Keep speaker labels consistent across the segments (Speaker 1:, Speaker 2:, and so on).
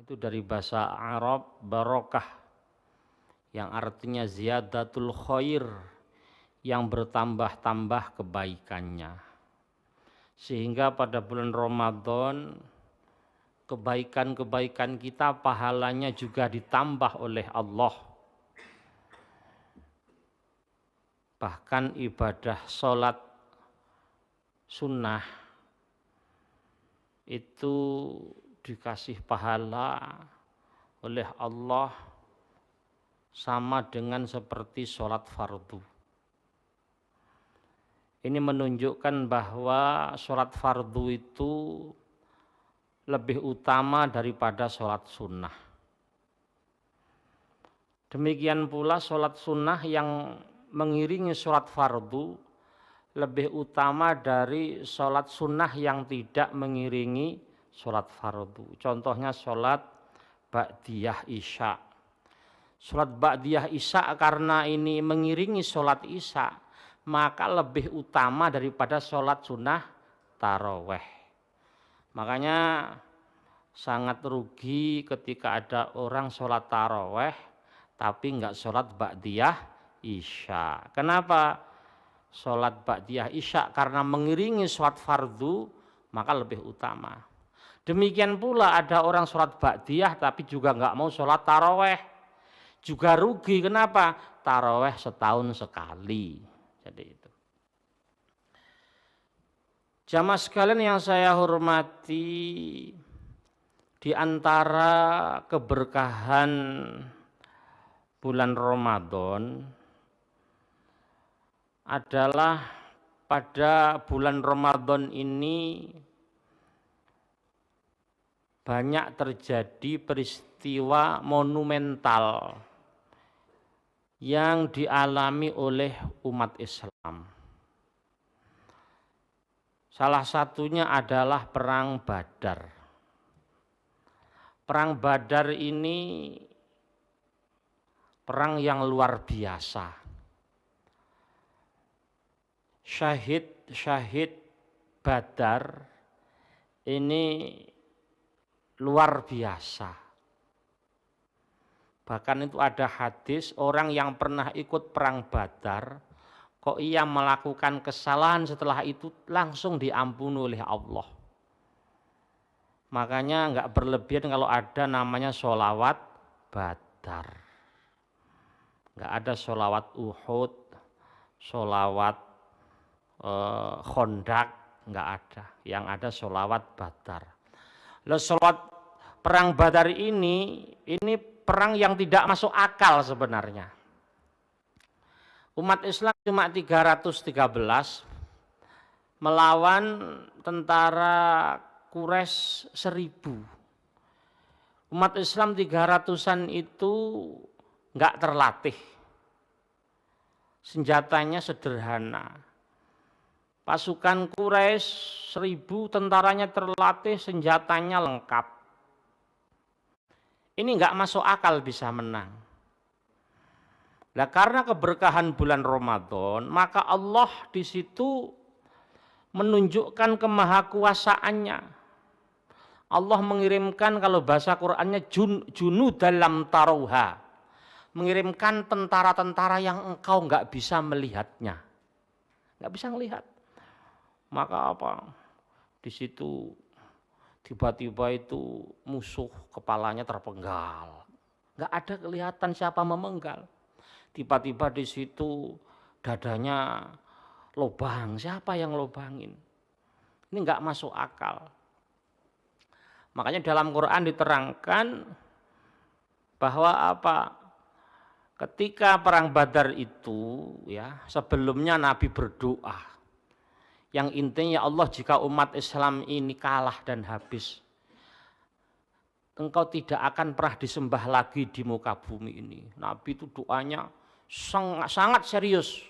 Speaker 1: itu dari bahasa Arab barokah yang artinya ziyadatul khair, yang bertambah-tambah kebaikannya. Sehingga pada bulan Ramadan kebaikan-kebaikan kita pahalanya juga ditambah oleh Allah. Bahkan ibadah sholat sunnah itu dikasih pahala oleh Allah sama dengan seperti sholat fardu. Ini menunjukkan bahwa sholat fardu itu lebih utama daripada sholat sunnah. Demikian pula sholat sunnah yang mengiringi sholat fardu lebih utama dari sholat sunnah yang tidak mengiringi sholat fardu. Contohnya sholat ba'diyah isya. Sholat ba'diyah isya karena ini mengiringi sholat isya, maka lebih utama daripada sholat sunnah taraweh. Makanya sangat rugi ketika ada orang sholat taraweh tapi enggak sholat ba'diyah isya. Kenapa? Sholat ba'diyah isya karena mengiringi sholat fardu maka lebih utama. Demikian pula ada orang sholat ba'diyah tapi juga enggak mau sholat taraweh. Juga rugi. Kenapa? Taraweh setahun sekali. Jadi itu. Jamaah sekalian yang saya hormati, di antara keberkahan bulan Ramadan adalah pada bulan Ramadan ini banyak terjadi peristiwa monumental yang dialami oleh umat Islam. Salah satunya adalah Perang Badar. Perang Badar ini perang yang luar biasa. Syahid Badar ini luar biasa. Bahkan itu ada hadis orang yang pernah ikut perang Badar, kok ia melakukan kesalahan setelah itu langsung diampuni oleh Allah. Makanya enggak berlebihan kalau ada namanya sholawat Badar. Enggak ada sholawat Uhud, sholawat Khandaq, enggak ada. Yang ada sholawat Badar. Lalu sholawat perang Badar ini perang yang tidak masuk akal sebenarnya. Umat Islam cuma 313 melawan tentara Quraisy 1000. Umat Islam 300-an itu enggak terlatih. Senjatanya sederhana. Pasukan Quraisy 1000 tentaranya terlatih, senjatanya lengkap. Ini enggak masuk akal bisa menang. Nah, karena keberkahan bulan Ramadan, maka Allah di situ menunjukkan kemahakuasaannya. Allah mengirimkan, kalau bahasa Qur'annya junud dalam taruha, mengirimkan tentara-tentara yang engkau enggak bisa melihatnya, enggak bisa melihat. Maka apa? Di situ tiba-tiba itu musuh kepalanya terpenggal, enggak ada kelihatan siapa memenggal. Tiba-tiba di situ dadanya lobang, siapa yang lobangin? Ini enggak masuk akal. Makanya dalam Quran diterangkan bahwa apa? Ketika perang Badar itu ya, sebelumnya Nabi berdoa. Yang intinya, ya Allah, jika umat Islam ini kalah dan habis, engkau tidak akan pernah disembah lagi di muka bumi ini. Nabi itu doanya sangat serius.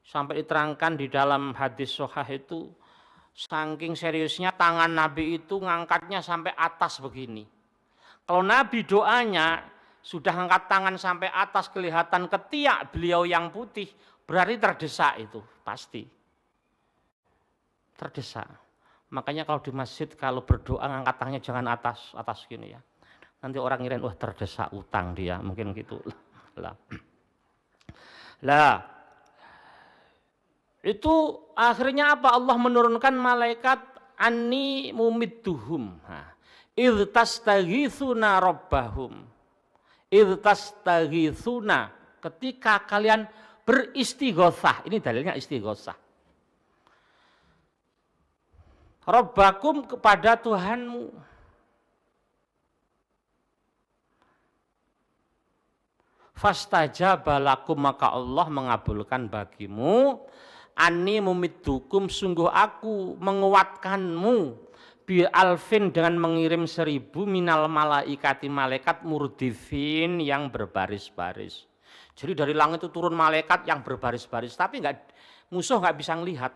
Speaker 1: Sampai diterangkan di dalam hadis sahih itu, saking seriusnya tangan Nabi itu ngangkatnya sampai atas begini. Kalau Nabi doanya sudah angkat tangan sampai atas kelihatan ketiak beliau yang putih, berarti terdesak itu, pasti. Terdesak. Makanya kalau di masjid kalau berdoa ngangkat tangannya jangan atas gini ya. Nanti orang ngirain wah terdesak utang dia, mungkin gitu lah. Lah itu akhirnya apa? Allah menurunkan malaikat anni mumidduhum. Idh tastaghitsuna rabbahum. Idh tastaghitsuna, ketika kalian beristighosah. Ini dalilnya istighosah. Rabbakum, kepada Tuhanmu. Fastajaba lakum, maka Allah mengabulkan bagimu. Ani mumiddukum, sungguh aku menguatkanmu. Bi alfin, dengan mengirim 1000 minal malaikati, malaikat murdifin, yang berbaris-baris. Jadi dari langit itu turun malaikat yang berbaris-baris, tapi musuh nggak bisa ngelihat.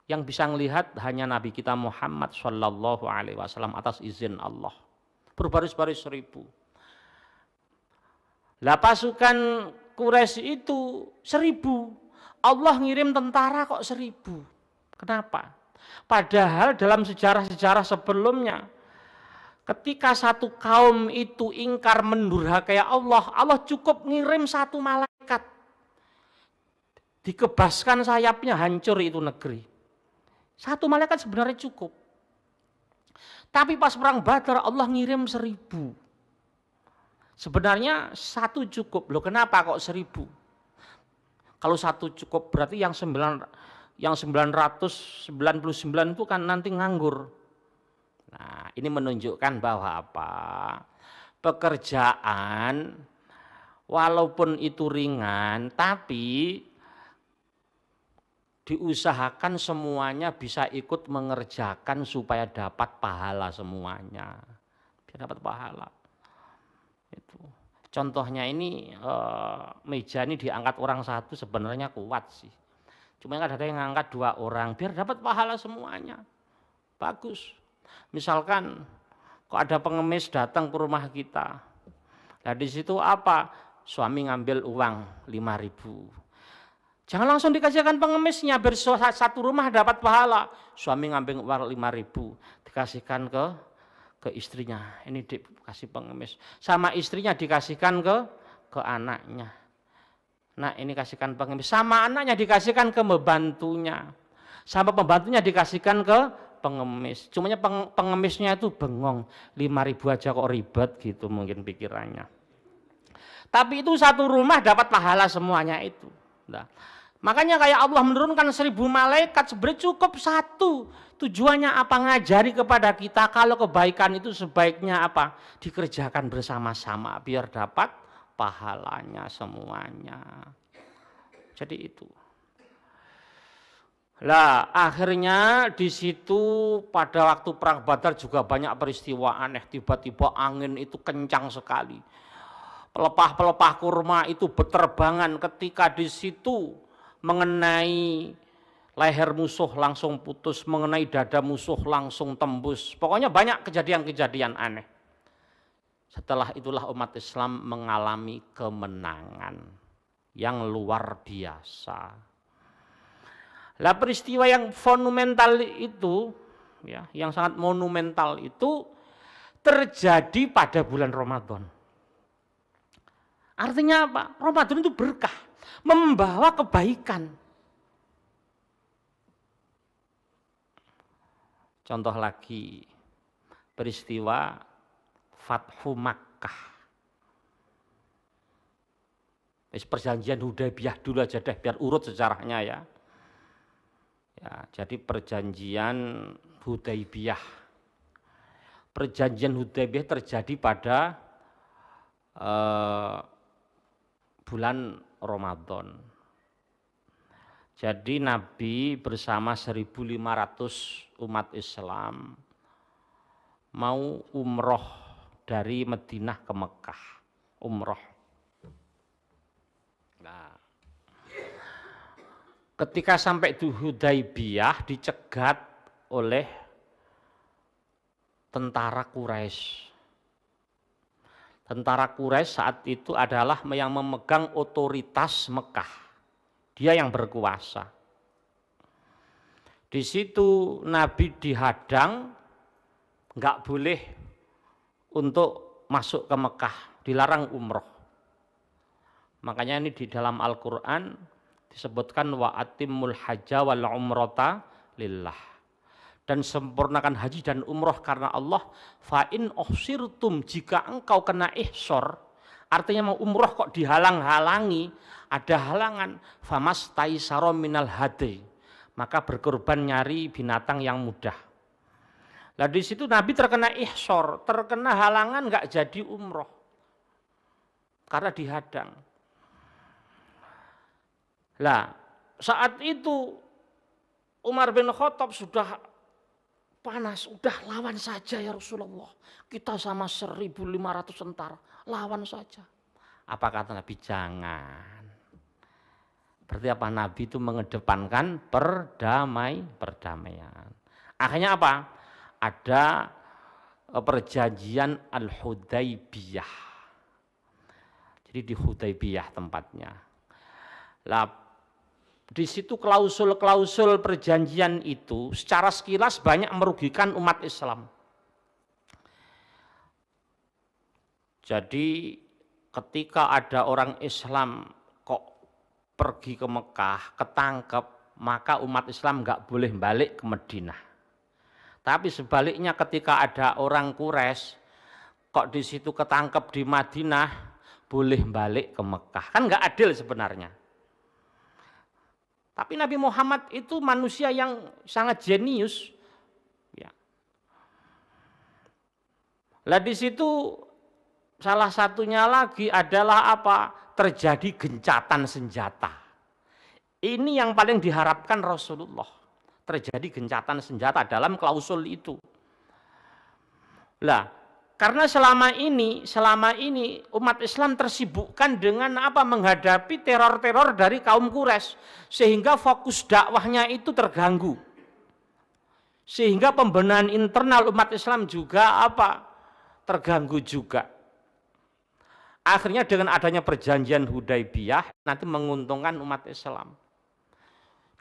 Speaker 1: Yang bisa ngelihat hanya Nabi kita Muhammad Shallallahu Alaihi Wasallam atas izin Allah. Berbaris-baris 1000. Lah pasukan Quraisy itu 1000. Allah ngirim tentara kok 1000. Kenapa? Padahal dalam sejarah-sejarah sebelumnya, ketika satu kaum itu ingkar mendurhakai Allah, Allah cukup ngirim 1 malaikat. Dikebaskan sayapnya, hancur itu negeri. 1 malaikat sebenarnya cukup. Tapi pas perang Badar Allah ngirim 1000. Sebenarnya 1 cukup. Loh kenapa kok 1000? Kalau 1 cukup berarti yang 999 itu kan nanti nganggur. Nah, ini menunjukkan bahwa apa? Pekerjaan walaupun itu ringan, tapi diusahakan semuanya bisa ikut mengerjakan supaya dapat pahala semuanya. Biar dapat pahala. Itu. Contohnya ini meja ini diangkat orang 1 sebenarnya kuat sih. Cuma ada yang ngangkat 2 orang biar dapat pahala semuanya. Bagus. Misalkan kok ada pengemis datang ke rumah kita. Nah di situ apa? Suami ngambil uang 5.000. Jangan langsung dikasihkan pengemisnya biar satu rumah dapat pahala. Suami ngambil uang 5.000 dikasihkan ke istrinya. Ini dikasih pengemis. Sama istrinya dikasihkan ke anaknya. Nah ini kasihkan pengemis. Sama anaknya dikasihkan ke pembantunya. Sama pembantunya dikasihkan ke pengemis. Cumanya pengemisnya itu bengong. 5.000 aja kok ribet gitu mungkin pikirannya. Tapi itu satu rumah dapat pahala semuanya itu. Nah, makanya kayak Allah menurunkan 1000 malaikat sebenarnya cukup 1. Tujuannya apa? Ngajari kepada kita kalau kebaikan itu sebaiknya apa? Dikerjakan bersama-sama biar dapat pahalanya semuanya. Jadi itu. Lah akhirnya di situ pada waktu perang Badar juga banyak peristiwa aneh. Tiba-tiba angin itu kencang sekali. Pelepah-pelepah kurma itu berterbangan, ketika di situ mengenai leher musuh langsung putus, mengenai dada musuh langsung tembus. Pokoknya banyak kejadian-kejadian aneh. Setelah itulah umat Islam mengalami kemenangan yang luar biasa. Lah peristiwa yang monumental itu, ya, yang sangat monumental itu terjadi pada bulan Ramadan. Artinya apa? Ramadan itu berkah, membawa kebaikan. Contoh lagi, peristiwa Fathu Makkah. Perjanjian Hudaybiyah dulu aja deh, biar urut sejarahnya ya. Ya, jadi perjanjian Hudaybiyah. Perjanjian Hudaybiyah terjadi pada bulan Ramadan. Jadi Nabi bersama 1.500 umat Islam mau umroh dari Madinah ke Mekah. Umroh. Nah, ketika sampai di Hudaybiyah dicegat oleh tentara Quraisy. Tentara Quraisy saat itu adalah yang memegang otoritas Mekah. Dia yang berkuasa. Di situ Nabi dihadang, nggak boleh untuk masuk ke Mekah, dilarang umroh. Makanya ini di dalam Al-Quran disebutkan wa atimmul hajja wal umrata lillah. Dan sempurnakan haji dan umroh karena Allah. Fa in uhsirtum, jika engkau kena ihsor, artinya mau umroh kok dihalang-halangi, ada halangan, famastaisaro minal hadi, maka berkorban nyari binatang yang mudah. Nah di situ Nabi terkena ihsor, terkena halangan, nggak jadi umroh karena dihadang. Lah saat itu Umar bin Khattab sudah panas, udah lawan saja ya Rasulullah, kita sama 1.500 tentara, lawan saja. Apa kata Nabi? Jangan. Berarti apa? Nabi itu mengedepankan perdamaian. Akhirnya apa? Ada perjanjian Al-Hudaybiyah. Jadi di Hudaybiyah tempatnya. Lah di situ klausul-klausul perjanjian itu secara sekilas banyak merugikan umat Islam. Jadi ketika ada orang Islam kok pergi ke Mekah, ketangkep, maka umat Islam nggak boleh balik ke Madinah. Tapi sebaliknya ketika ada orang Quraisy kok di situ ketangkep di Madinah, boleh balik ke Mekah. Kan nggak adil sebenarnya. Tapi Nabi Muhammad itu manusia yang sangat jenius. Ya. Lah di situ salah satunya lagi adalah apa? Terjadi gencatan senjata. Ini yang paling diharapkan Rasulullah. Terjadi gencatan senjata dalam klausul itu. Lah, karena selama ini umat Islam tersibukkan dengan apa? Menghadapi teror-teror dari kaum Quraisy, sehingga fokus dakwahnya itu terganggu. Sehingga pembenahan internal umat Islam juga apa? Terganggu juga. Akhirnya dengan adanya perjanjian Hudaybiyah nanti menguntungkan umat Islam.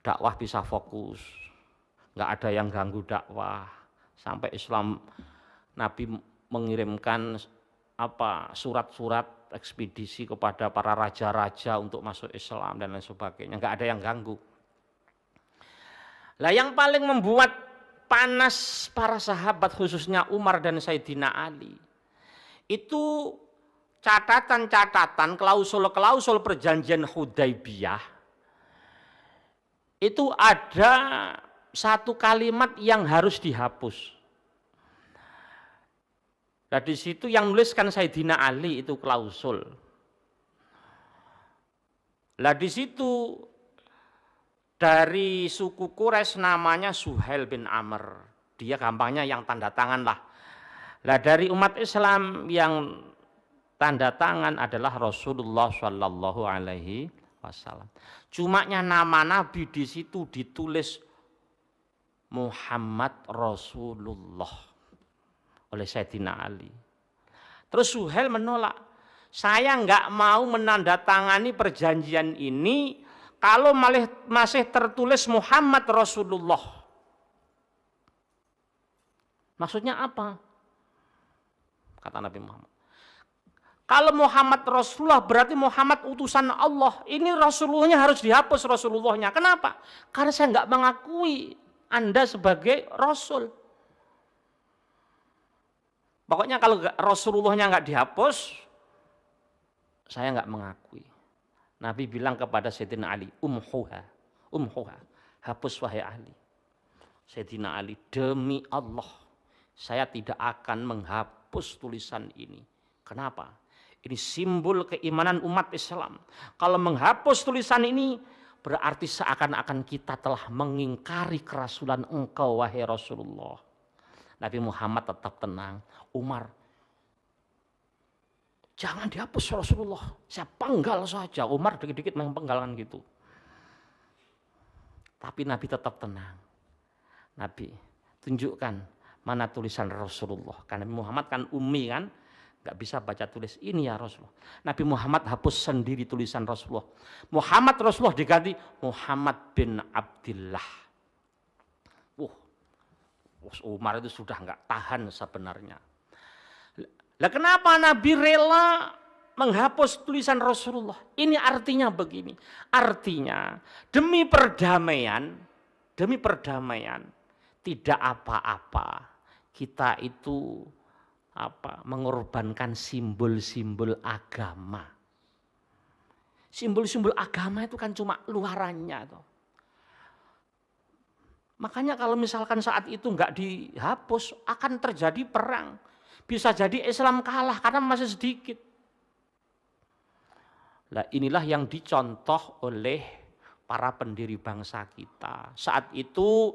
Speaker 1: Dakwah bisa fokus, nggak ada yang ganggu dakwah. Sampai Islam Nabi mengirimkan apa surat-surat ekspedisi kepada para raja-raja untuk masuk Islam dan lain sebagainya. Nggak ada yang ganggu. Lah yang paling membuat panas para sahabat khususnya Umar dan Sayyidina Ali itu catatan-catatan, klausul-klausul perjanjian Hudaybiyah itu ada satu kalimat yang harus dihapus. Nah di situ yang nuliskan Sayyidina Ali itu klausul. Nah di situ dari suku Quraisy namanya Suhail bin Amr. Dia gampangnya yang tanda tangan lah. Nah dari umat Islam yang tanda tangan adalah Rasulullah Shallallahu Alaihi Wasallam. Cumanya nama Nabi di situ ditulis Muhammad Rasulullah oleh Sayyidina Ali. Terus Suhail menolak. Saya nggak mau menandatangani perjanjian ini kalau masih tertulis Muhammad Rasulullah. Maksudnya apa? Kata Nabi Muhammad. Kalau Muhammad Rasulullah berarti Muhammad utusan Allah. Ini Rasulullahnya harus dihapus Rasulullahnya. Kenapa? Karena saya nggak mengakui Anda sebagai Rasul. Pokoknya kalau Rasulullahnya nggak dihapus, saya nggak mengakui. Nabi bilang kepada Sayyidina Ali, umhuha, hapus wahai Ali. Sayyidina Ali, demi Allah, saya tidak akan menghapus tulisan ini. Kenapa? Ini simbol keimanan umat Islam. Kalau menghapus tulisan ini, berarti seakan-akan kita telah mengingkari kerasulan engkau, wahai Rasulullah. Nabi Muhammad tetap tenang. Umar, jangan dihapus Rasulullah. Saya penggal saja. Umar dikit-dikit mengpenggalkan gitu. Tapi Nabi tetap tenang. Nabi, tunjukkan mana tulisan Rasulullah. Karena Nabi Muhammad kan ummi kan. Gak bisa baca tulis ini ya Rasulullah. Nabi Muhammad hapus sendiri tulisan Rasulullah. Muhammad Rasulullah diganti Muhammad bin Abdillah. Umar itu sudah nggak tahan sebenarnya. Lah kenapa Nabi rela menghapus tulisan Rasulullah? Ini artinya begini. Artinya demi perdamaian tidak apa-apa kita itu mengorbankan simbol-simbol agama. Simbol-simbol agama itu kan cuma luarannya toh. Makanya kalau misalkan saat itu nggak dihapus akan terjadi perang. Bisa jadi Islam kalah karena masih sedikit. Nah, inilah yang dicontoh oleh para pendiri bangsa kita. Saat itu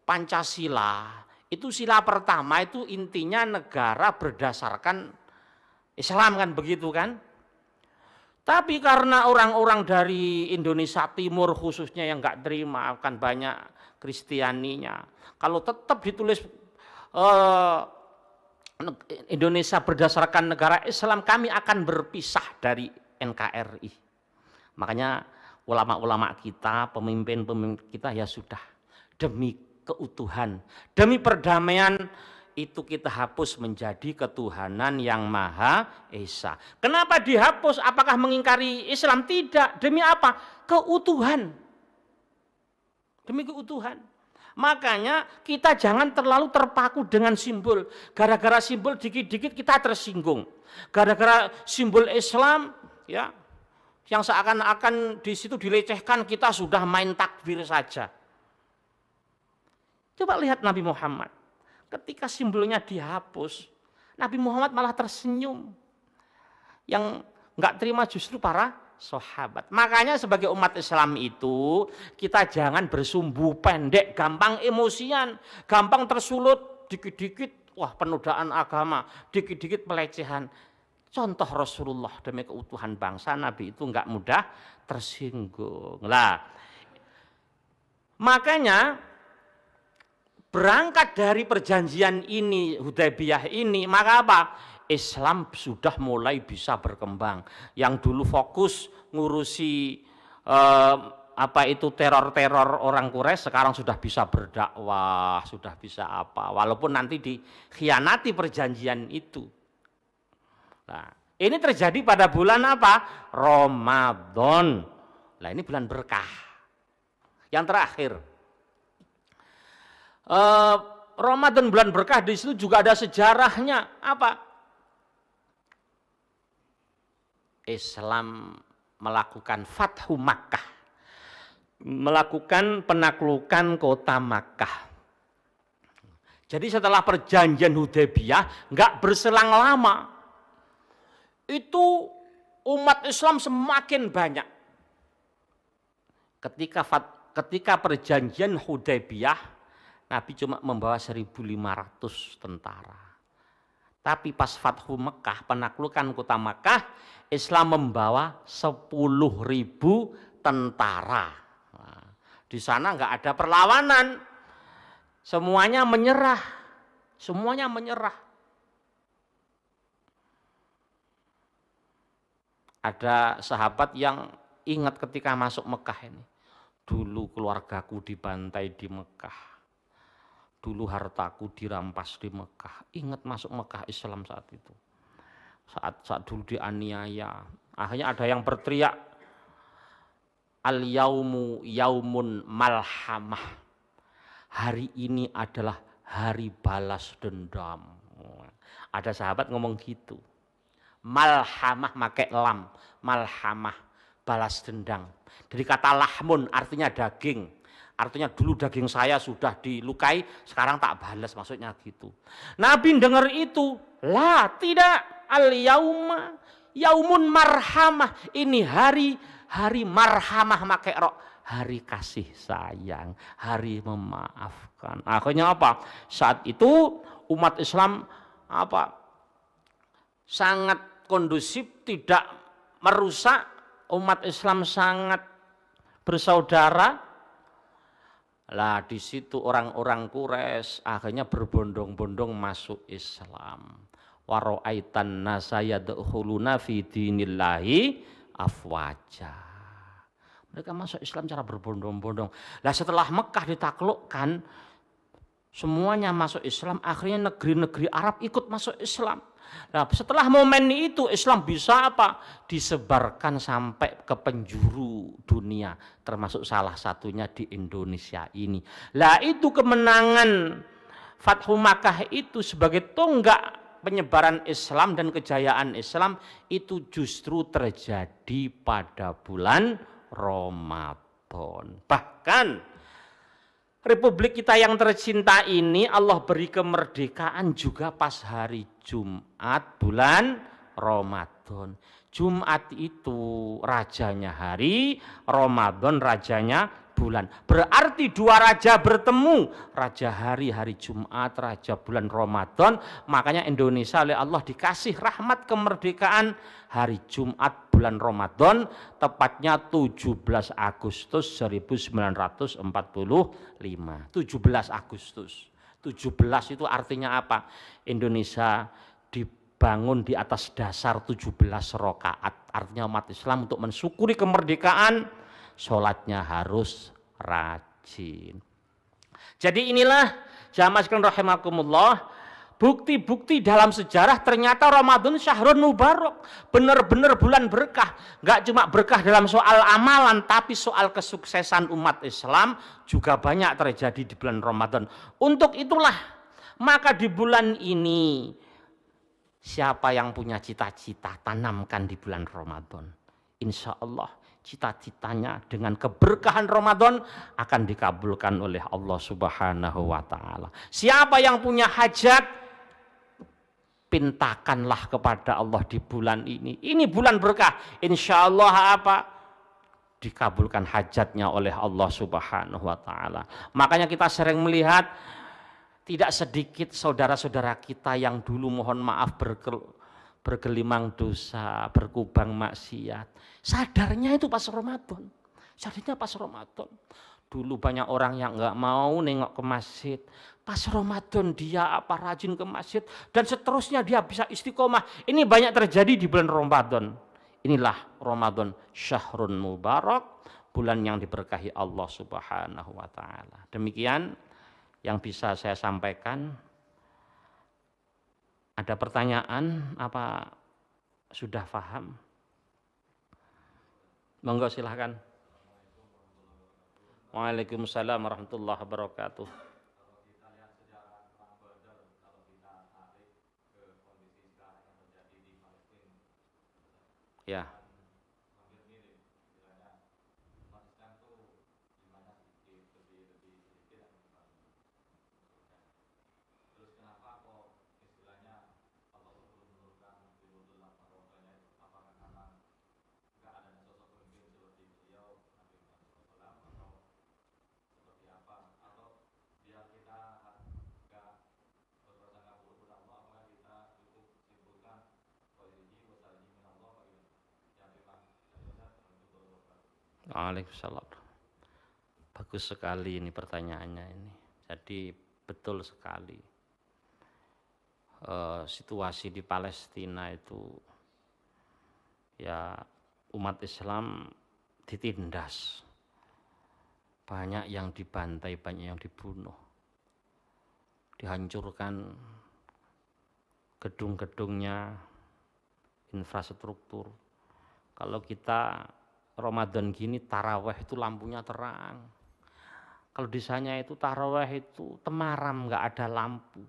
Speaker 1: Pancasila, itu sila pertama itu intinya negara berdasarkan Islam kan begitu kan. Tapi karena orang-orang dari Indonesia Timur khususnya yang nggak terima kan banyak Kristianinya. Kalau tetap ditulis Indonesia berdasarkan negara Islam, kami akan berpisah dari NKRI. Makanya ulama-ulama kita, pemimpin-pemimpin kita ya sudah demi keutuhan, demi perdamaian itu kita hapus menjadi ketuhanan yang Maha Esa. Kenapa dihapus? Apakah mengingkari Islam? Tidak. Demi apa? Keutuhan. Demi keutuhan. Makanya kita jangan terlalu terpaku dengan simbol. Gara-gara simbol dikit-dikit kita tersinggung. Gara-gara simbol Islam ya yang seakan-akan di situ dilecehkan kita sudah main takbir saja. Coba lihat Nabi Muhammad. Ketika simbolnya dihapus, Nabi Muhammad malah tersenyum. Yang enggak terima justru para sahabat. Makanya sebagai umat Islam itu kita jangan bersumbu pendek, gampang emosian, gampang tersulut, dikit-dikit wah penodaan agama, dikit-dikit pelecehan. Contoh Rasulullah demi keutuhan bangsa, Nabi itu enggak mudah tersinggung. Lah, makanya berangkat dari perjanjian ini, Hudaybiyah ini, maka apa? Islam sudah mulai bisa berkembang. Yang dulu fokus ngurusi teror-teror orang Quraisy, sekarang sudah bisa berdakwah, sudah bisa apa. Walaupun nanti dikhianati perjanjian itu. Nah, ini terjadi pada bulan apa? Ramadan. Nah, ini bulan berkah. Yang terakhir. Ramadan bulan berkah, di situ juga ada sejarahnya. Apa? Islam melakukan Fathu Makkah, melakukan penaklukan kota Makkah. Jadi setelah perjanjian Hudaybiyah nggak berselang lama, itu umat Islam semakin banyak. Ketika perjanjian Hudaybiyah, Nabi cuma membawa 1.500 tentara. Tapi pas Fathu Mekah, penaklukan kota Mekah, Islam membawa 10.000 tentara. Nah, di sana nggak ada perlawanan, semuanya menyerah, Ada sahabat yang ingat ketika masuk Mekah ini, dulu keluargaku dibantai di Mekah. Dulu hartaku dirampas di Mekah. Ingat masuk Mekah Islam saat itu. Saat dulu dianiaya. Akhirnya ada yang berteriak, Al-yaumu yaumun malhamah. Hari ini adalah hari balas dendam. Ada sahabat ngomong gitu. Malhamah pakai lam. Malhamah, balas dendam. Dari kata lahmun artinya daging. Artinya dulu daging saya sudah dilukai, sekarang tak balas, maksudnya gitu. Nabi dengar itu, lah tidak, al-yauma yaumun marhamah. Ini hari marhamah make rok, hari kasih sayang, hari memaafkan. Akhirnya apa? Saat itu umat Islam sangat kondusif, tidak merusak, umat Islam sangat bersaudara. Lah di situ orang-orang Quraisy akhirnya berbondong-bondong masuk Islam. Wa ra'aitan nasa yadkhuluna fi dinillahi afwaja. Mereka masuk Islam cara berbondong-bondong. Lah setelah Mekah ditaklukkan, Semuanya masuk Islam, akhirnya negeri-negeri Arab ikut masuk Islam. Nah, setelah momen itu Islam bisa apa? Disebarkan sampai ke penjuru dunia, termasuk salah satunya di Indonesia ini. Lah itu kemenangan Fathu Makkah itu sebagai tonggak penyebaran Islam dan kejayaan Islam itu justru terjadi pada bulan Ramadan. Bahkan Republik kita yang tercinta ini Allah beri kemerdekaan juga pas hari Jumat bulan Ramadan. Jumat itu rajanya hari, Ramadan rajanya bulan. Berarti dua raja bertemu, raja hari Jumat, raja bulan Ramadan. Makanya Indonesia oleh Allah dikasih rahmat kemerdekaan hari Jumat bulan Ramadan, tepatnya 17 Agustus 1945. 17 Agustus. 17 itu artinya apa? Indonesia dibangun di atas dasar 17 rakaat. Artinya umat Islam untuk mensyukuri kemerdekaan, sholatnya harus rajin. Jadi inilah jamaah sekalian rahimakumullah, bukti-bukti dalam sejarah ternyata Ramadan syahrun mubarak, benar-benar bulan berkah. Gak cuma berkah dalam soal amalan, tapi soal kesuksesan umat Islam juga banyak terjadi di bulan Ramadan. Untuk itulah, maka di bulan ini, siapa yang punya cita-cita, tanamkan di bulan Ramadan. Insya Allah cita-citanya dengan keberkahan Ramadan akan dikabulkan oleh Allah Subhanahu wa Ta'ala. Siapa yang punya hajat, pintakanlah kepada Allah di bulan ini. Ini bulan berkah. Insya Allah apa? Dikabulkan hajatnya oleh Allah Subhanahu wa Ta'ala. Makanya kita sering melihat tidak sedikit saudara-saudara kita yang dulu mohon maaf bergelimang dosa, berkubang maksiat. Sadarnya itu pas Ramadan. Sadarnya pas Ramadan. Dulu banyak orang yang nggak mau nengok ke masjid. Pas Ramadan dia apa rajin ke masjid dan seterusnya dia bisa istiqomah. Ini banyak terjadi di bulan Ramadan. Inilah Ramadan syahrun mubarak, bulan yang diberkahi Allah Subhanahu wa Ta'ala. Demikian yang bisa saya sampaikan. Ada pertanyaan apa sudah paham? Monggo silahkan. Waalaikumsalam warahmatullahi wabarakatuh. Ya. Waalaikumsalam. Bagus sekali ini pertanyaannya ini. Jadi betul sekali. Situasi di Palestina itu ya umat Islam ditindas. Banyak yang dibantai, banyak yang dibunuh. Dihancurkan gedung-gedungnya, infrastruktur. Kalau kita Ramadan gini taraweh itu lampunya terang. Kalau di sana itu taraweh itu temaram, nggak ada lampu.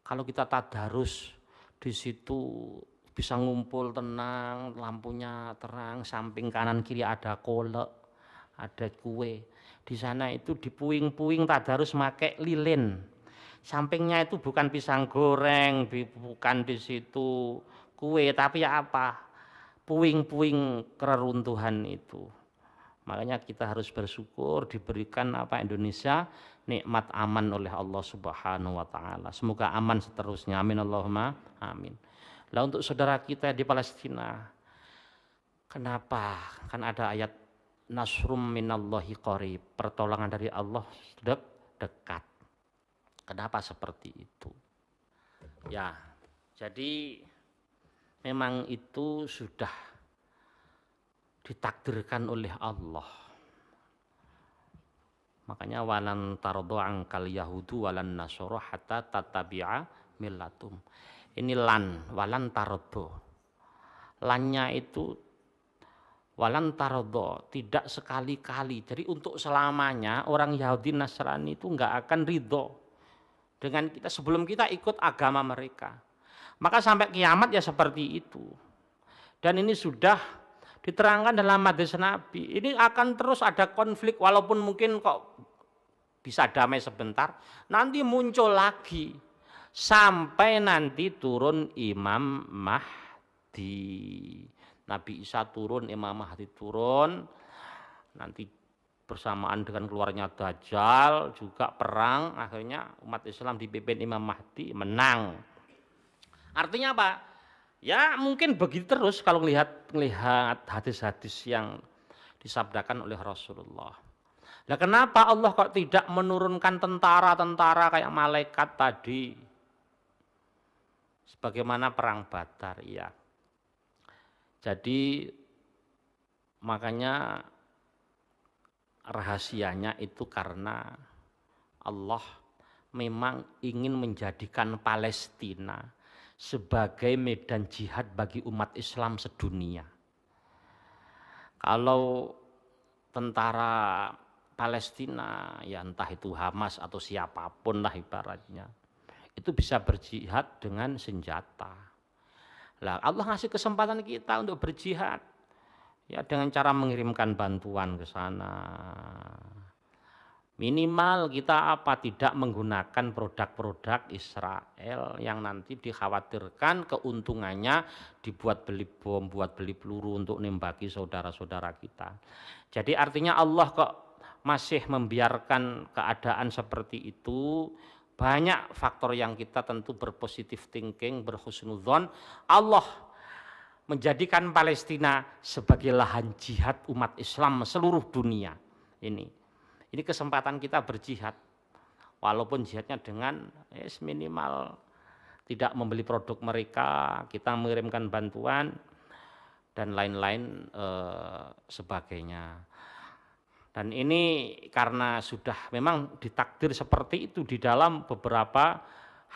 Speaker 1: Kalau kita tadarus di situ bisa ngumpul tenang, lampunya terang, samping kanan kiri ada kolak, ada kue. Di sana itu dipuing-puing tadarus make lilin. Sampingnya itu bukan pisang goreng, bukan di situ kue, tapi apa? Puing-puing keruntuhan itu. Makanya kita harus bersyukur diberikan apa Indonesia nikmat aman oleh Allah Subhanahu wa Ta'ala. Semoga aman seterusnya. Amin Allahumma amin. Lah untuk saudara kita di Palestina, kenapa? Kan ada ayat nasrum minallahi qarib, pertolongan dari Allah dekat. Kenapa seperti itu? Ya, jadi memang itu sudah ditakdirkan oleh Allah. Makanya walan tardo angkal yahudu walan nasoro hatta tatabi'a millatum. Ini walan tardo. Lannya itu walan tardo, tidak sekali-kali. Jadi untuk selamanya orang Yahudi Nasrani itu enggak akan ridho dengan kita sebelum kita ikut agama mereka. Maka sampai kiamat ya seperti itu. Dan ini sudah diterangkan dalam hadis Nabi. Ini akan terus ada konflik walaupun mungkin kok bisa damai sebentar, nanti muncul lagi sampai nanti turun Imam Mahdi. Nabi Isa turun, Imam Mahdi turun, nanti bersamaan dengan keluarnya Dajjal juga perang, akhirnya umat Islam dipimpin Imam Mahdi menang. Artinya apa? Ya mungkin begitu terus kalau melihat hadis-hadis yang disabdakan oleh Rasulullah. Nah kenapa Allah kok tidak menurunkan tentara-tentara kayak malaikat tadi? Sebagaimana perang Badar, ya. Jadi makanya rahasianya itu karena Allah memang ingin menjadikan Palestina sebagai medan jihad bagi umat Islam sedunia. Kalau tentara Palestina, ya entah itu Hamas atau siapapun lah ibaratnya, itu bisa berjihad dengan senjata. Lah Allah ngasih kesempatan kita untuk berjihad, ya dengan cara mengirimkan bantuan ke sana. Minimal kita tidak menggunakan produk-produk Israel yang nanti dikhawatirkan keuntungannya dibuat beli bom, buat beli peluru untuk nembaki saudara-saudara kita. Jadi artinya Allah kok masih membiarkan keadaan seperti itu. Banyak faktor yang kita tentu berpositif thinking, berhusnudzon. Allah menjadikan Palestina sebagai lahan jihad umat Islam seluruh dunia. Ini kesempatan kita berjihad, walaupun jihadnya dengan minimal tidak membeli produk mereka, kita mengirimkan bantuan dan lain-lain sebagainya. Dan ini karena sudah memang ditakdir seperti itu di dalam beberapa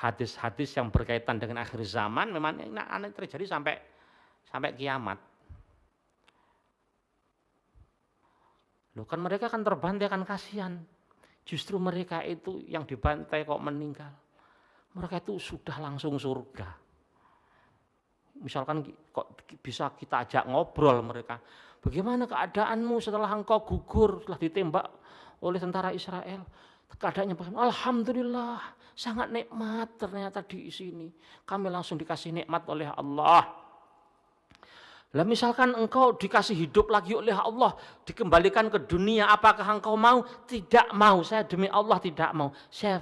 Speaker 1: hadis-hadis yang berkaitan dengan akhir zaman, memang ini terjadi sampai kiamat. Loh kan mereka kan terbantai, kan kasihan. Justru mereka itu yang dibantai kok meninggal. Mereka itu sudah langsung surga. Misalkan kok bisa kita ajak ngobrol mereka. Bagaimana keadaanmu setelah engkau gugur, setelah ditembak oleh tentara Israel? Keadaannya bagaimana? Alhamdulillah, sangat nikmat ternyata di sini. Kami langsung dikasih nikmat oleh Allah. Lah misalkan engkau dikasih hidup lagi oleh Allah, dikembalikan ke dunia, apakah engkau mau? Tidak mau, saya demi Allah tidak mau. Saya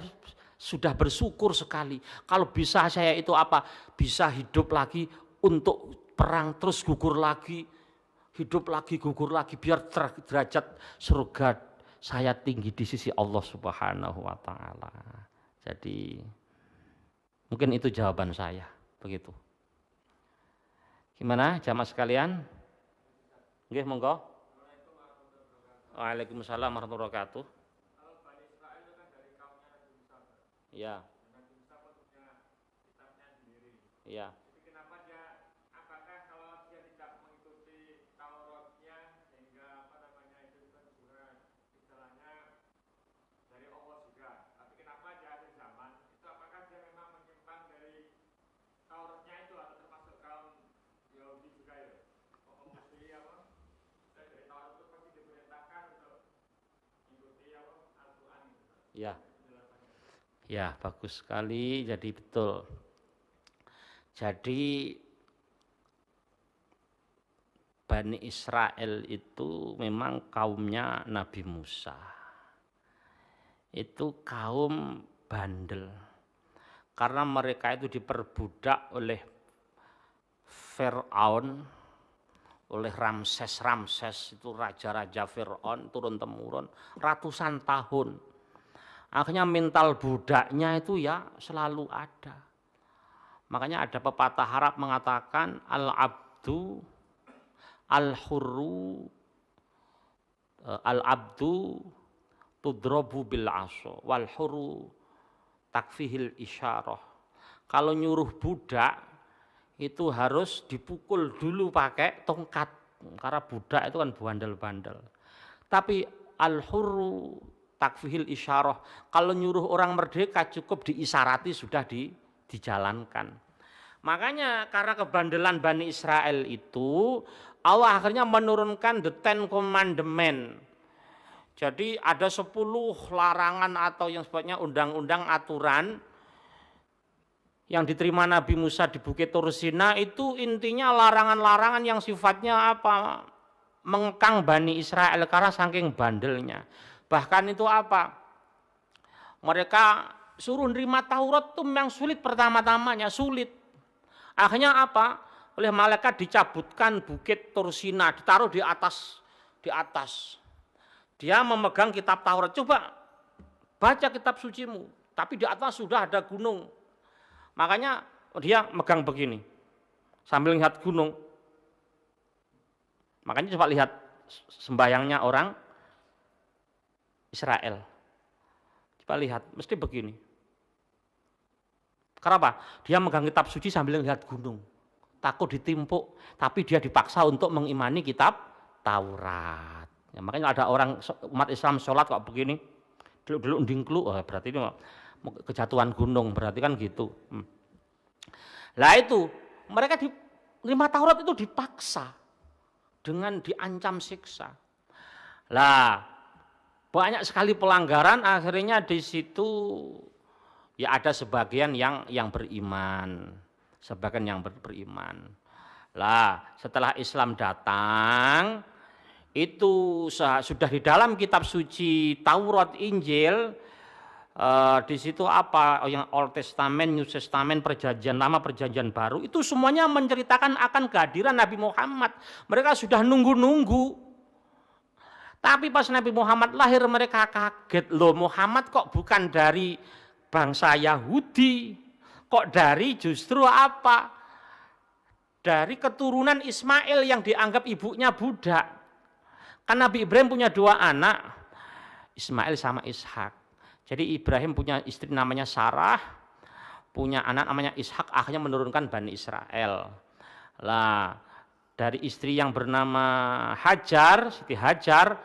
Speaker 1: sudah bersyukur sekali. Kalau bisa saya itu bisa hidup lagi untuk perang, terus gugur lagi, hidup lagi, gugur lagi, biar derajat surga saya tinggi di sisi Allah Subhanahu wa Ta'ala. Jadi mungkin itu jawaban saya, begitu. Gimana jamaah sekalian? Nggih, monggo. Waalaikumsalam warahmatullahi wabarakatuh. Kalau Bani Israil itu kan dari kaumnya Nabi Musa. Iya. Nabi Musa punya kitabnya sendiri. Iya. Jadi kenapa apakah kalau dia tidak mengikuti Tauratnya sehingga itu kan juga istilahnya dari Allah juga. Tapi kenapa dia akhir zaman itu apakah dia memang menyimpang dari Tauratnya itu atau termasuk kaum Yahudi juga ya? Mesti saya dari Taurat itu pasti diperintahkan untuk mengikuti Al-Quran. Ya. Ya, bagus sekali. Jadi betul. Jadi Bani Israel itu memang kaumnya Nabi Musa. Itu kaum bandel. Karena mereka itu diperbudak oleh Fir'aun, oleh Ramses itu raja-raja Fir'aun turun-temurun ratusan tahun. Akhirnya mental budaknya itu ya selalu ada. Makanya ada pepatah Arab mengatakan al-abdu al-hurru al-abdu tudrobu bil aso wal huru takfihil isyarah. Kalau nyuruh budak itu harus dipukul dulu pakai tongkat, karena budak itu kan bandel-bandel. Tapi al huru takfihil isyarah, kalau nyuruh orang merdeka cukup diisarati sudah dijalankan. Makanya karena kebandelan Bani Israel itu, Allah akhirnya menurunkan the Ten Commandment. Jadi ada 10 larangan atau yang sebutnya undang-undang aturan yang diterima Nabi Musa di Bukit Tur Sina, itu intinya larangan-larangan yang sifatnya apa? Mengekang Bani Israel karena saking bandelnya. Bahkan itu apa? Mereka suruh nerima Taurat itu memang sulit pertama-tamanya, sulit. Akhirnya apa? Oleh malaikat dicabutkan Bukit Tur Sina, ditaruh di atas. Dia memegang kitab Taurat. Coba baca kitab sucimu, tapi di atas sudah ada gunung. Makanya dia megang begini sambil lihat gunung. Makanya coba lihat sembahyangnya orang Israel. Coba lihat, mesti begini. Kenapa? Dia megang kitab suci sambil lihat gunung. Takut ditimpuk, tapi dia dipaksa untuk mengimani kitab Taurat. Ya, makanya ada orang umat Islam sholat kok begini, dulu ndingklu, berarti ini kejatuhan gunung, berarti kan gitu. Lah itu, mereka menerima Taurat itu dipaksa dengan diancam siksa. Lah, banyak sekali pelanggaran, akhirnya di situ ya ada sebagian yang beriman, sebagian yang beriman. Lah, setelah Islam datang, itu sudah di dalam kitab suci Taurat, Injil, di situ apa yang Old Testament, New Testament, Perjanjian Lama, Perjanjian Baru, itu semuanya menceritakan akan kehadiran Nabi Muhammad. Mereka sudah nunggu-nunggu. Tapi pas Nabi Muhammad lahir mereka kaget, loh Muhammad kok bukan dari bangsa Yahudi, kok dari justru apa? Dari keturunan Ismail yang dianggap ibunya budak. Kan Nabi Ibrahim punya 2 anak, Ismail sama Ishak. Jadi Ibrahim punya istri namanya Sarah, punya anak namanya Ishak, akhirnya menurunkan Bani Israel. Lah, dari istri yang bernama Hajar, Siti Hajar,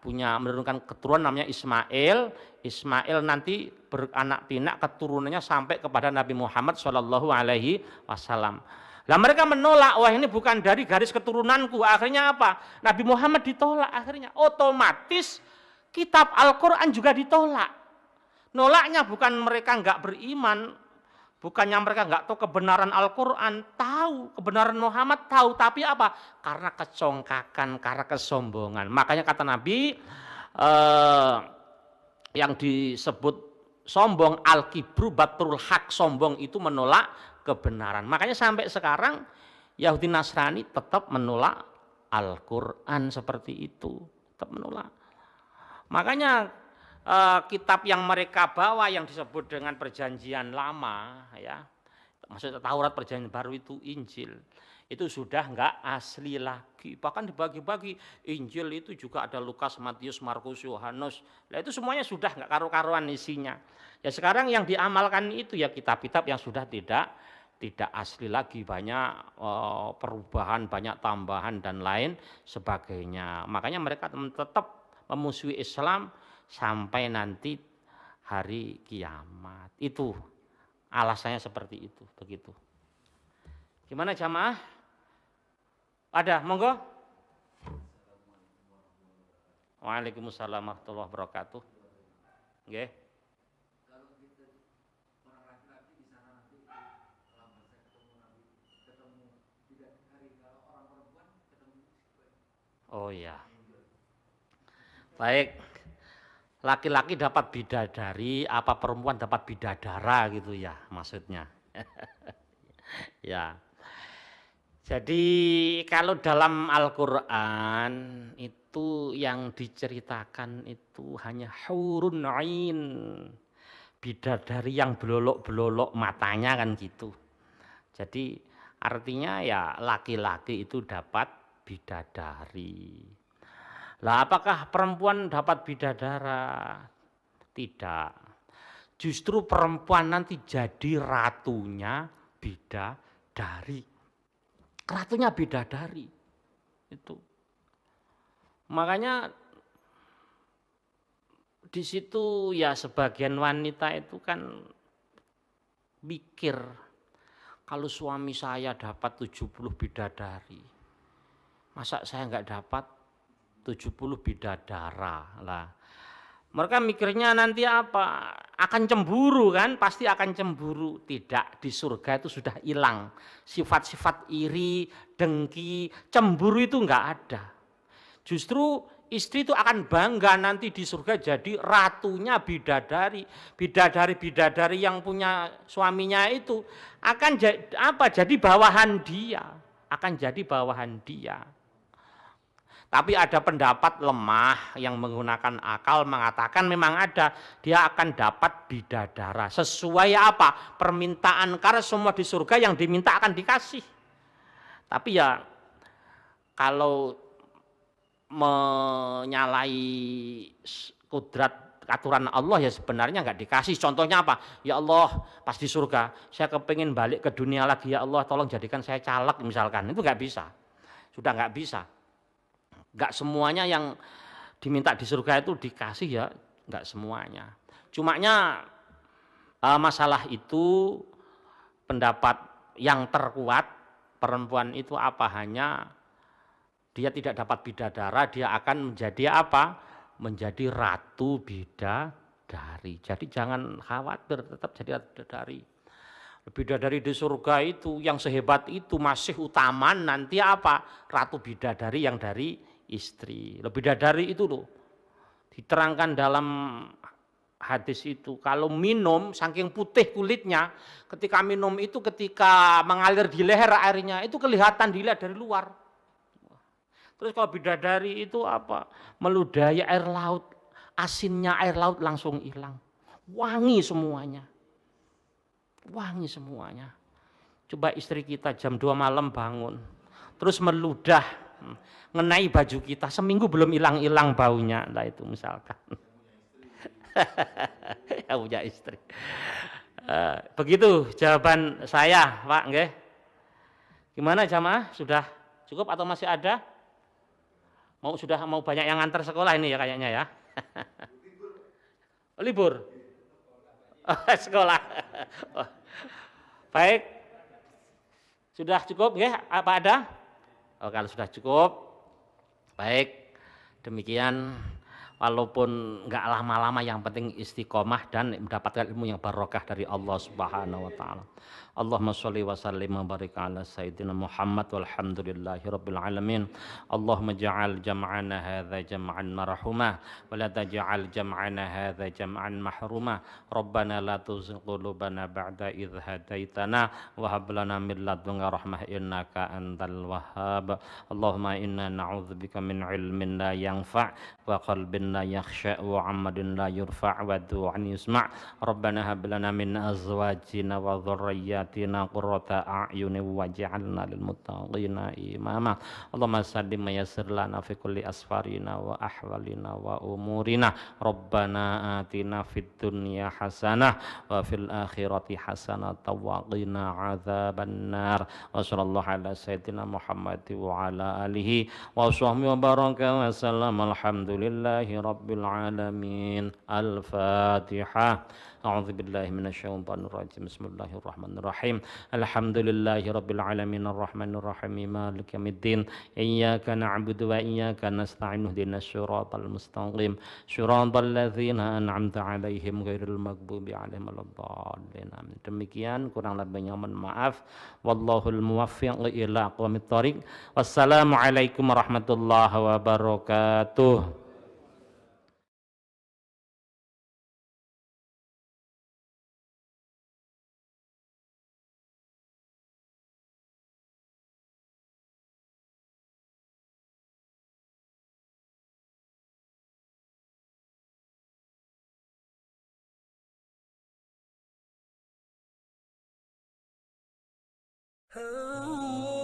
Speaker 1: punya menurunkan keturunan namanya Ismail. Ismail nanti beranak pinak keturunannya sampai kepada Nabi Muhammad SAW. Lah mereka menolak, wah ini bukan dari garis keturunanku. Akhirnya apa? Nabi Muhammad ditolak. Akhirnya otomatis kitab Al-Quran juga ditolak. Nolaknya bukan mereka nggak beriman, bukannya mereka nggak tahu kebenaran Al-Quran, tahu kebenaran Muhammad, tahu, tapi apa? Karena kecongkakan, karena kesombongan. Makanya kata Nabi yang disebut sombong, al-kibru batrul haq, sombong itu menolak kebenaran. Makanya sampai sekarang Yahudi Nasrani tetap menolak Al-Quran seperti itu, tetap menolak. Makanya kitab yang mereka bawa yang disebut dengan Perjanjian Lama, ya, maksudnya Taurat, Perjanjian Baru itu Injil, itu sudah enggak asli lagi. Bahkan dibagi-bagi, Injil itu juga ada Lukas, Matius, Markus, Yohanes. Nah itu semuanya sudah enggak karu-karuan isinya. Ya sekarang yang diamalkan itu ya kitab-kitab yang sudah tidak asli lagi, banyak perubahan, banyak tambahan dan lain sebagainya. Makanya mereka tetap memusuhi Islam sampai nanti hari kiamat. Itu alasannya seperti itu, begitu. Gimana jamaah? Ada, monggo. Waalaikumsalam warahmatullahi wabarakatuh. Nggih. Oh ya. Baik. Laki-laki dapat bidadari, apa perempuan dapat bidadara gitu ya maksudnya. Ya. Jadi kalau dalam Al-Quran itu yang diceritakan itu hanya hurun ain, bidadari yang belolok-belolok matanya kan gitu. Jadi artinya ya laki-laki itu dapat bidadari. Lah apakah perempuan dapat bidadara? Tidak. Justru perempuan nanti jadi ratunya bidadari. Ratunya bidadari. Itu. Makanya di situ ya sebagian wanita itu kan mikir, kalau suami saya dapat 70 bidadari, masa saya nggak dapat 70 bidadara lah. Mereka mikirnya nanti apa? Akan cemburu kan? Pasti akan cemburu. Tidak, di surga itu sudah hilang. Sifat-sifat iri, dengki, cemburu itu nggak ada. Justru istri itu akan bangga nanti di surga jadi ratunya bidadari. Bidadari-bidadari yang punya suaminya itu akan jadi bawahan dia. Akan jadi bawahan dia. Tapi ada pendapat lemah yang menggunakan akal mengatakan memang ada, dia akan dapat bidadara. Sesuai apa? Permintaan, karena semua di surga yang diminta akan dikasih. Tapi ya kalau menyalahi kudrat aturan Allah ya sebenarnya nggak dikasih. Contohnya apa? Ya Allah, pas di surga saya kepingin balik ke dunia lagi, ya Allah tolong jadikan saya caleg misalkan. Itu nggak bisa. Sudah nggak bisa. Enggak semuanya yang diminta di surga itu dikasih ya, enggak semuanya. Cumanya masalah itu pendapat yang terkuat perempuan itu apa, hanya dia tidak dapat bidadara, dia akan menjadi apa? Menjadi ratu bidadari. Jadi jangan khawatir, tetap jadi ratu bidadari. Bidadari di surga itu yang sehebat itu masih utama nanti apa? Ratu bidadari yang dari istri. Lebih dari itu loh. Diterangkan dalam hadis itu, kalau minum saking putih kulitnya, ketika minum itu ketika mengalir di leher airnya itu kelihatan dilihat dari luar. Terus kalau bidadari itu apa? Meludahi air laut, asinnya air laut langsung hilang. Wangi semuanya. Wangi semuanya. Coba istri kita jam 2 malam bangun, terus meludah ngenai baju kita, seminggu belum hilang-hilang baunya. Nah itu misalkan. Ya punya istri. Begitu jawaban saya, Pak. Nggih. Gimana jamaah? Sudah cukup atau masih ada? Mau banyak yang antar sekolah ini ya kayaknya ya. Libur. Sekolah. Baik. Sudah cukup nggih? Apa ada? Oh, kalau sudah cukup. Baik, demikian walaupun enggak lama-lama yang penting istiqomah dan mendapatkan ilmu yang barokah dari Allah Subhanahu wa taala. Allahumma sholli wa sallim wa barik ala sayyidina Muhammad walhamdulillahi rabbil alamin. Allahumma ja'al jam'ana hadza jam'an marhuma wa la taj'al jam'ana hadza jam'an mahruma. Rabbana la tuzigh qulubana ba'da idh hadaitana wa hab lana min ladunka rahmah innaka antal wahhab. Allahumma inna na'udzubika min ilmin la yanfa' wa qalbin la yakhsha' wa 'amalin la yurfa' wa du'an yusma'. Rabbana hab lana min azwajina wa dhurriyyatina qurrata a'yuni waj'alna lil muttaqina imama. Allahumma sallim wa yassir lana fi kulli asfarina wa ahwalina wa umurina. Rabbana atina fid dunya hasanah wa fil akhirati hasanah wa qina adzaban nar. Wa sallallahu ala sayyidina Muhammad wa ala alihi wa sahbihi wa baraka wa sallam. Alhamdulillahi rabbil alamin. Al-Fatihah. A'udzu billahi minasyaitonir rajim. Bismillahirrahmanirrahim. Alhamdulillahi rabbil alamin arrahmanir rahim maliki yaumiddin. Iyyaka na'budu wa iyyaka nasta'in ihdinas siratal mustaqim. Shiratal ladzina an'amta 'alaihim ghairil maghdubi 'alaihim waladdallin. Demikian, kurang lebihnya mohon maaf. Wallahul muwaffiq ila aqwamit thoriq. Wassalamualaikum warahmatullahi wabarakatuh. Oh